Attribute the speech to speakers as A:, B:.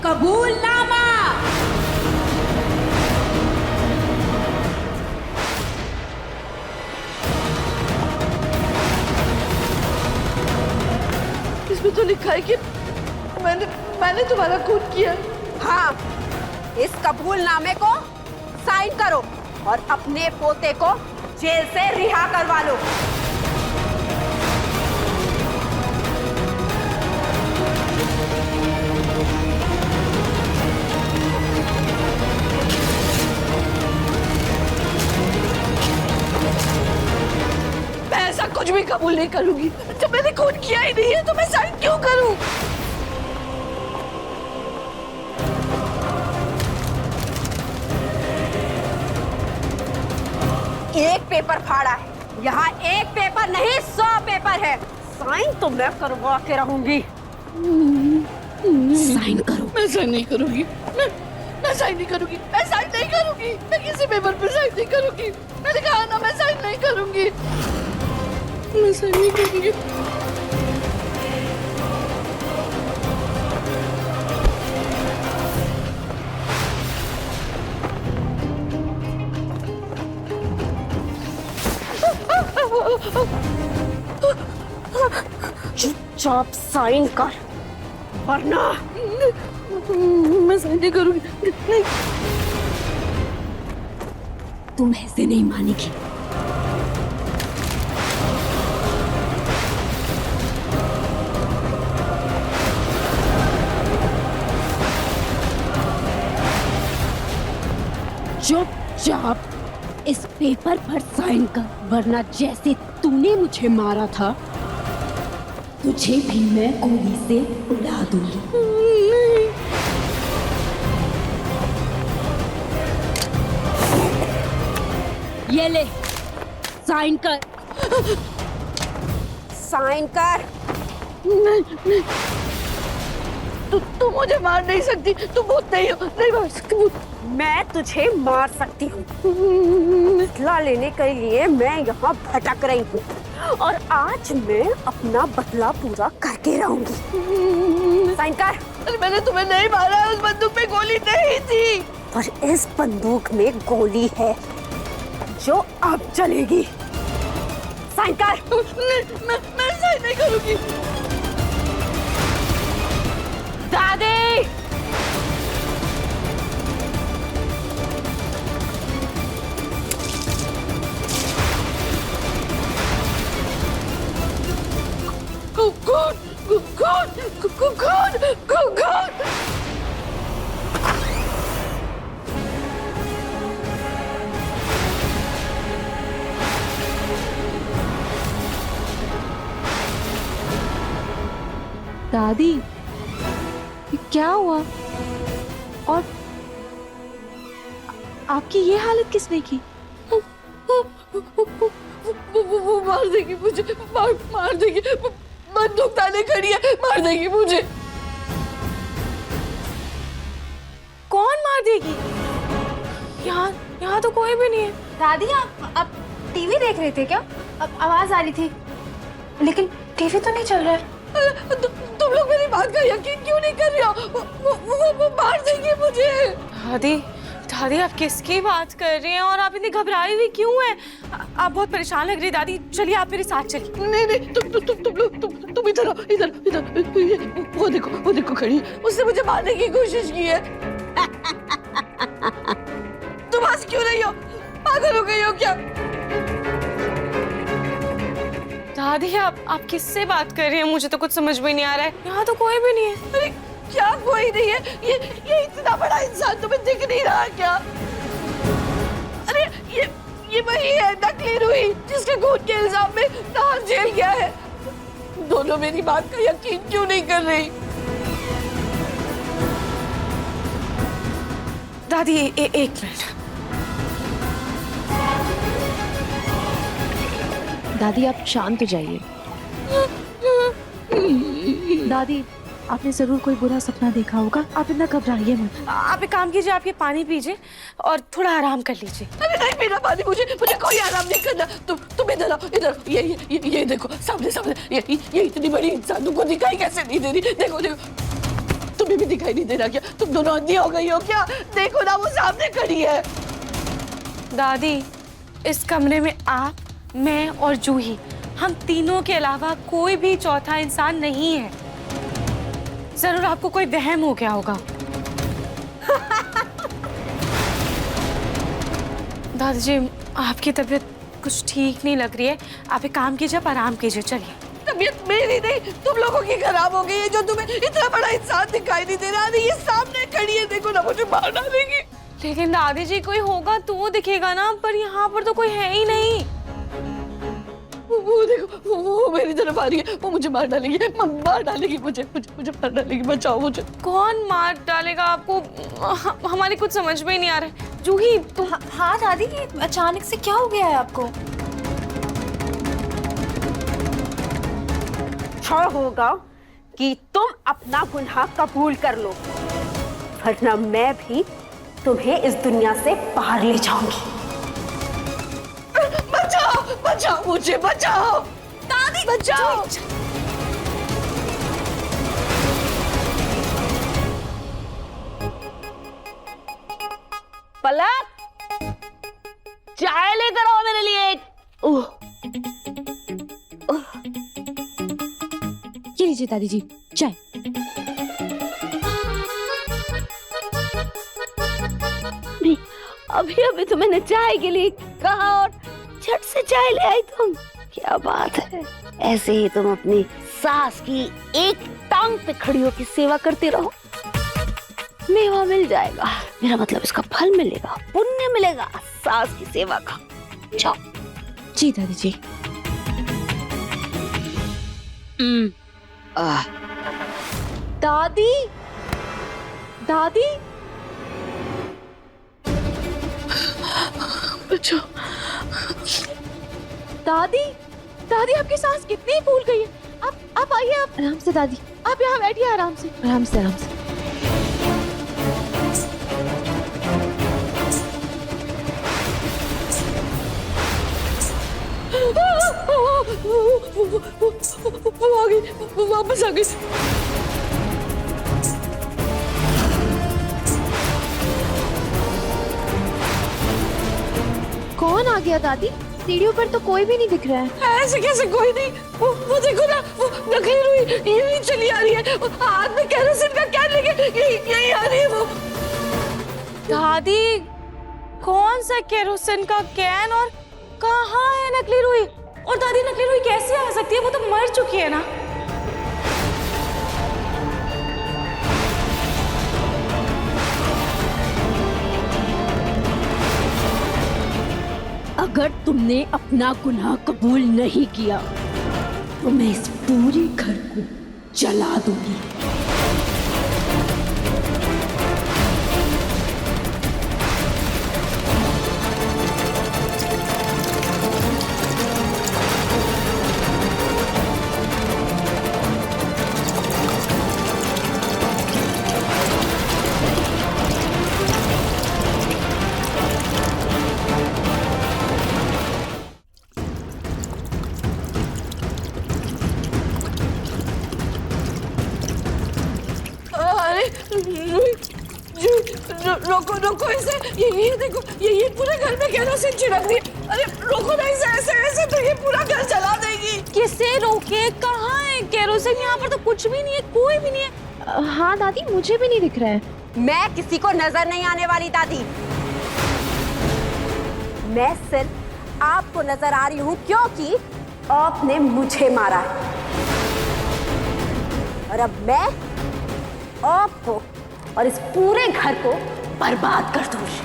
A: कबूलनामा।
B: इसमें तो लिखा है कि मैंने तुम्हारा खून किया।
A: हाँ, इस कबूलनामे को साइन करो और अपने पोते को जेल से रिहा करवा लो।
B: मैं ऐसा कुछ भी कबूल नहीं करूंगी। जब मैंने खून किया ही नहीं है तो मैं साइन क्यों करूं?
A: एक पेपर फाड़ा है, यहाँ एक पेपर नहीं 100 पेपर है। साइन तो मैं करवा के रहूंगी। साइन करो।
B: मैं साइन नहीं करूंगी। मैं साइन नहीं करूंगी। मैं साइन नहीं करूंगी। मैं किसी पेपर पे साइन नहीं करूंगी। मैंने कहा ना, मैं साइन नहीं करूंगी। मैं साइन नहीं करूंगी।
A: चुपचाप साइन कर, वरना
B: मैं साइन नहीं करूंगी। नहीं।
A: तुम ऐसे नहीं मानेगी। चुपचाप इस पेपर पर साइन कर, वरना जैसे तूने मुझे मारा था तुझे भी मैं गोली से उड़ा दूंगी। ये ले, साइन कर। साइन कर।
B: नहीं। तू मुझे मार नहीं सकती। तू भूत नहीं हो। नहीं मार सकती।
A: मैं तुझे मार सकती हूँ। बदला लेने के लिए मैं यहाँ भटक रही हूँ और आज मैं अपना बदला पूरा करके रहूंगी। साइन कर।
B: अरे मैंने तुम्हें नहीं मारा। उस बंदूक में गोली नहीं थी।
A: पर इस बंदूक में गोली है जो अब चलेगी। साइन कर।
B: मैं साइन नहीं करूंगी।
A: दादी,
B: खून।
C: दादी, ये क्या हुआ? और आपकी ये हालत किसने की?
B: वो मार देगी मुझे। मार देगी। बंदूक ताने खड़ी है। मार देगी मुझे।
C: कौन मार देगी? यहाँ तो कोई भी नहीं है।
D: दादी, आप टीवी देख रहे थे क्या? अब आवाज आ रही थी, लेकिन टीवी तो नहीं चल रहा है।
B: तुम लोग मेरी बात का यकीन क्यों नहीं कर रहे हो? वो मार देगी मुझे।
C: दादी, आप किसकी बात कर रही हैं और आप इतनी घबराई हुई क्यों हैं? आप बहुत परेशान लग रही दादी। चलिए आप मेरे साथ चलिए।
B: नहीं, तुम इधर आओ। इधर। वो देखो खड़ी है। उसने मुझे मारने की कोशिश की है। तुम हंस क्यों रही हो? पागल हो गई हो क्या?
C: दादी, आप किससे बात कर रही हैं? मुझे तो कुछ समझ में नहीं आ रहा है। यहाँ तो कोई भी नहीं है।
B: अरे क्या कोई नहीं है? ये इतना बड़ा इंसान तुम्हें दिख नहीं रहा क्या? अरे ये वही है, नकली रूही, जिसके खून के इल्जाम में नाहर जेल गया है। दोनों मेरी बात का यकीन क्यों नहीं कर रही?
C: दादी, एक मिनट। दादी, आप शांत हो जाइए। दादी,
D: आपने जरूर कोई बुरा सपना देखा होगा। आप इतना घबराइए मत।
C: आप एक काम कीजिए, आप ये पानी पीजिए और थोड़ा आराम कर लीजिए।
B: अरे नहीं मेरा पानी, मुझे कोई आराम नहीं करना। तुम इधर आओ, इधर। ये देखो सामने सामने, ये इतनी बड़ी इंसान तुमको दिखाई कैसे नहीं दे रही? देखो देखो, तुम्हें भी दिखाई नहीं दे रहा क्या? तुम दोनों अंधी हो गई हो क्या? देखो ना, वो सामने खड़ी है।
C: दादी, इस कमरे में आप, मैं और जूही, हम तीनों के अलावा कोई भी चौथा इंसान नहीं है। जरूर आपको कोई वहम हो गया होगा। दादाजी, आपकी तबीयत कुछ ठीक नहीं लग रही है। आप एक काम कीजिए, आप आराम कीजिए। चलिए।
B: तबीयत मेरी नहीं, तुम लोगों की खराब हो गई है जो तुम्हें इतना बड़ा इंसान दिखाई नहीं दे रहा। अरे ये सामने खड़ी है, देखो ना, मुझे मार डालेगी।
C: लेकिन दादी जी, कोई होगा तो दिखेगा ना, पर यहाँ पर तो कोई है ही नहीं।
B: वो देखो, वो मेरी तरफ आ रही है, वो मुझे मार डालेगी, मार डालेगी मुझे मार डालेगी। बचाओ मुझे।
C: कौन मार डालेगा आपको? हमारी कुछ समझ में ही नहीं आ रहा है। जूही तुम।
D: हाँ दादी, ये अचानक से क्या हो गया है आपको?
A: अच्छा होगा कि तुम अपना गुनाह कबूल कर लो, वरना मैं भी तुम्हें इस दुनिया से बाहर ले जाऊंगी।
B: बचाओ बचाओ मुझे, बचाओ दादी, बचाओ।
A: पलक, चाय लेकर आओ मेरे लिए।
D: ये लीजिए दादी जी, चाय।
A: अभी अभी तो मैंने चाय के लिए कहा और झट से चाय ले आई तुम। क्या बात है, ऐसे ही तुम अपनी सास की एक टांग पे खड़ी होकर सेवा करते रहो, मेवा मिल जाएगा। मेरा मतलब इसका फल मिलेगा, पुण्य मिलेगा सास की सेवा का। जाओ।
D: जी दादी जी। दादी, दादी,
B: बचाओ।
D: दादी, दादी, आपकी सांस कितनी फूल गई है। आप आइए, आप आराम से दादी, आप यहाँ बैठिए, आराम से आराम से आराम से।
B: वो आ गई, वो वापस आ गई।
D: कौन आ गया दादी? सीढ़ियों पर तो कोई भी नहीं दिख रहा है।
B: ऐसे कैसे कोई नहीं? वो देखो ना, वो नकली रुई यही चली आ रही है। हाथ में केरोसिन का कैन लेके यही आ रही है वो।
C: दादी, कौन सा केरोसिन का कैन और कहाँ है नकली रुई? और दादी, नकली रुई कैसे आ सकती है? वो तो मर चुकी है ना।
A: अगर तुमने अपना गुनाह कबूल नहीं किया तो मैं इस पूरे घर को जला दूंगी।
B: रोको इसे। ये देखो, ये पूरे घर में केरोसिन छिड़क दी। अरे रोको ना इसे, ऐसे तो ये पूरा घर जला देगी।
C: किसे रोके? कहाँ है केरोसिन? यहाँ पर तो कुछ भी नहीं है, कोई भी नहीं है।
D: हाँ दादी, मुझे भी नहीं दिख रहा है।
A: मैं किसी को नजर नहीं आने वाली दादी। मैं सिर्फ आपको नजर आ रही हूँ क्योंकि आपने मुझे मारा है। और अब मैं आपको और इस पूरे घर को बर्बाद कर दूंगी।